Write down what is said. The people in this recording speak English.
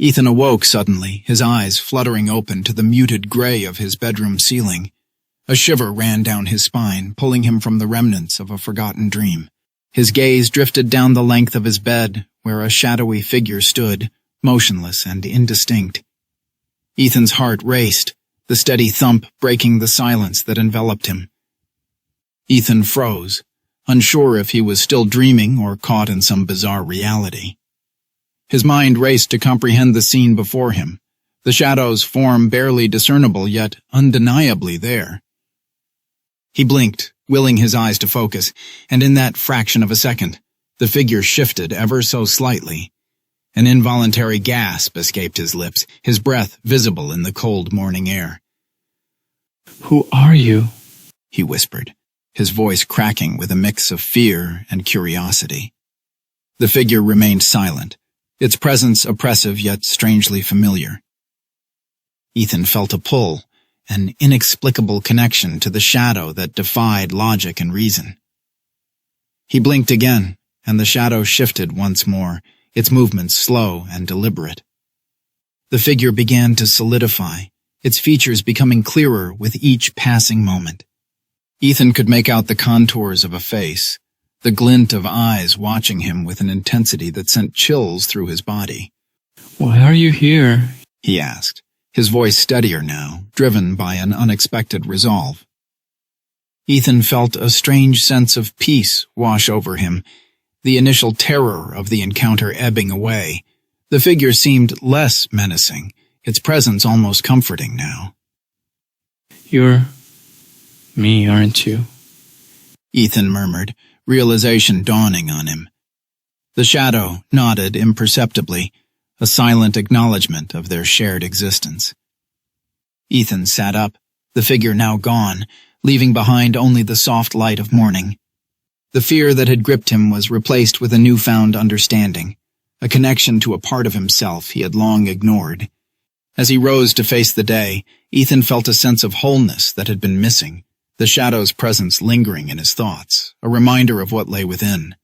Ethan awoke suddenly, his eyes fluttering open to the muted gray of his bedroom ceiling. A shiver ran down his spine, pulling him from the remnants of a forgotten dream. His gaze drifted down the length of his bed, where a shadowy figure stood, motionless and indistinct. Ethan's heart raced, the steady thump breaking the silence that enveloped him. Ethan froze, unsure if he was still dreaming or caught in some bizarre reality. His mind raced to comprehend the scene before him, the shadow's form barely discernible yet undeniably there. He blinked, willing his eyes to focus, and in that fraction of a second, the figure shifted ever so slightly. An involuntary gasp escaped his lips, his breath visible in the cold morning air. "Who are you?" he whispered, his voice cracking with a mix of fear and curiosity. The figure remained silent, its presence oppressive yet strangely familiar. Ethan felt a pull, an inexplicable connection to the shadow that defied logic and reason. He blinked again, and the shadow shifted once more, its movements slow and deliberate. The figure began to solidify, its features becoming clearer with each passing moment. Ethan could make out the contours of a face, the glint of eyes watching him with an intensity that sent chills through his body. "Why are you here?" he asked, his voice steadier now, driven by an unexpected resolve. Ethan felt a strange sense of peace wash over him, the initial terror of the encounter ebbing away. The figure seemed less menacing, its presence almost comforting now. "You're me, aren't you?" Ethan murmured, realization dawning on him. The shadow nodded imperceptibly, a silent acknowledgement of their shared existence. Ethan sat up, the figure now gone, leaving behind only the soft light of morning. The fear that had gripped him was replaced with a newfound understanding, a connection to a part of himself he had long ignored. As he rose to face the day, Ethan felt a sense of wholeness that had been missing, the shadow's presence lingering in his thoughts, a reminder of what lay within.